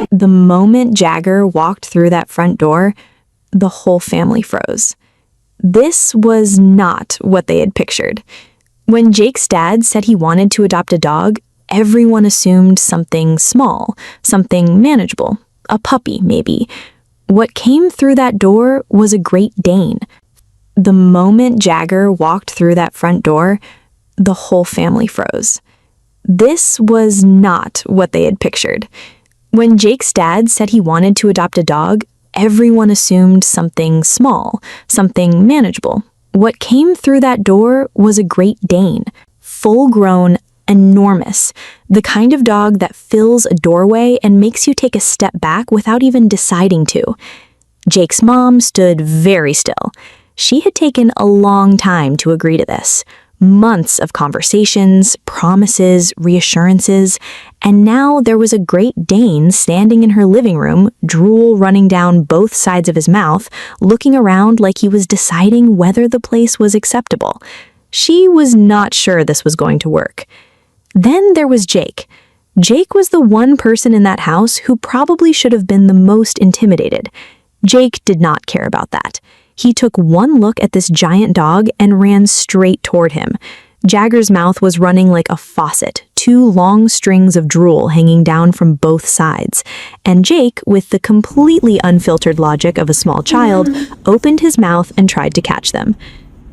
The moment Jagger walked through that front door, the whole family froze. This was not what they had pictured. When Jake's dad said he wanted to adopt a dog, everyone assumed something small, something manageable, a puppy maybe. What came through that door was a Great Dane. The moment Jagger walked through that front door, the whole family froze. This was not what they had pictured. When Jake's dad said he wanted to adopt a dog, everyone assumed something small, something manageable. What came through that door was a Great Dane, full-grown, enormous, the kind of dog that fills a doorway and makes you take a step back without even deciding to. Jake's mom stood very still. She had taken a long time to agree to this. Months of conversations, promises, reassurances, and now there was a Great Dane standing in her living room, drool running down both sides of his mouth, looking around like he was deciding whether the place was acceptable. She was not sure this was going to work. Then there was Jake. Jake was the one person in that house who probably should have been the most intimidated. Jake did not care about that. He took one look at this giant dog and ran straight toward him. Jagger's mouth was running like a faucet, two long strings of drool hanging down from both sides. And Jake, with the completely unfiltered logic of a small child, opened his mouth and tried to catch them.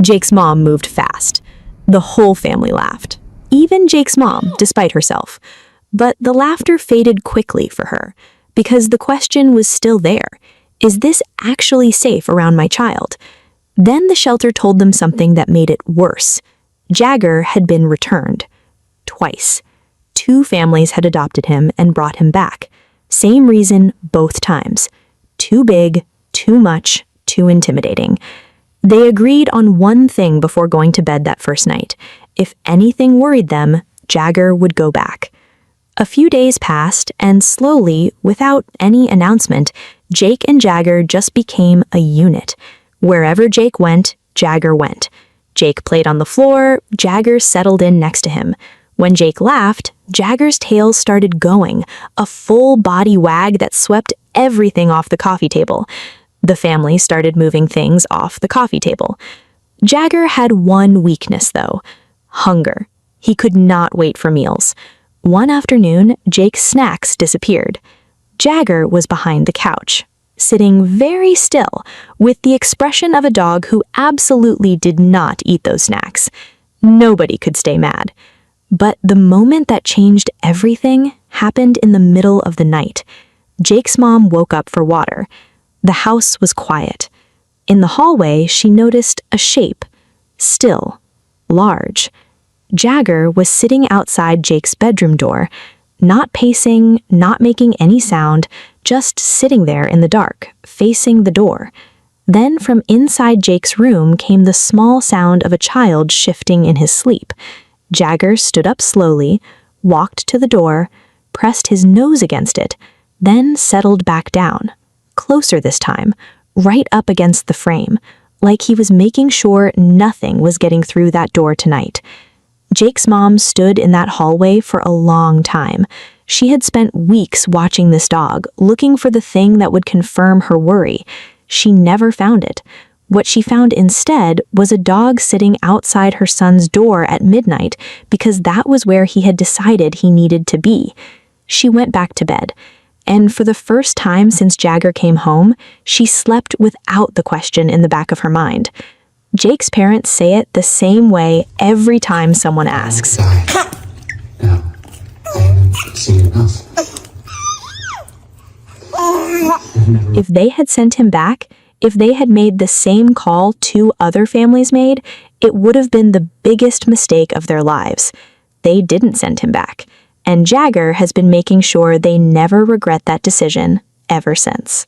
Jake's mom moved fast. The whole family laughed. Even Jake's mom, despite herself. But the laughter faded quickly for her, because the question was still there. Is this actually safe around my child? Then the shelter told them something that made it worse. Jagger had been returned. Twice. 2 families had adopted him and brought him back. Same reason both times. Too big, too much, too intimidating. They agreed on one thing before going to bed that first night. If anything worried them, Jagger would go back. A few days passed, and slowly, without any announcement, Jake and Jagger just became a unit. Wherever Jake went, Jagger went. Jake played on the floor, Jagger settled in next to him. When Jake laughed, Jagger's tail started going, a full body wag that swept everything off the coffee table. The family started moving things off the coffee table. Jagger had one weakness, though: hunger. He could not wait for meals. One afternoon, Jake's snacks disappeared. Jagger was behind the couch, sitting very still, with the expression of a dog who absolutely did not eat those snacks. Nobody could stay mad. But the moment that changed everything happened in the middle of the night. Jake's mom woke up for water. The house was quiet. In the hallway, she noticed a shape, still, large. Jagger was sitting outside Jake's bedroom door, not pacing, not making any sound, just sitting there in the dark, facing the door. Then from inside Jake's room came the small sound of a child shifting in his sleep. Jagger stood up slowly, walked to the door, pressed his nose against it, then settled back down, closer this time, right up against the frame, like he was making sure nothing was getting through that door tonight. Jake's mom stood in that hallway for a long time. She had spent weeks watching this dog, looking for the thing that would confirm her worry. She never found it. What she found instead was a dog sitting outside her son's door at midnight, because that was where he had decided he needed to be. She went back to bed, and for the first time since Jagger came home, she slept without the question in the back of her mind. Jake's parents say it the same way every time someone asks. No, I haven't seen enough. If they had sent him back, if they had made the same call 2 other families made, it would have been the biggest mistake of their lives. They didn't send him back, and Jagger has been making sure they never regret that decision ever since.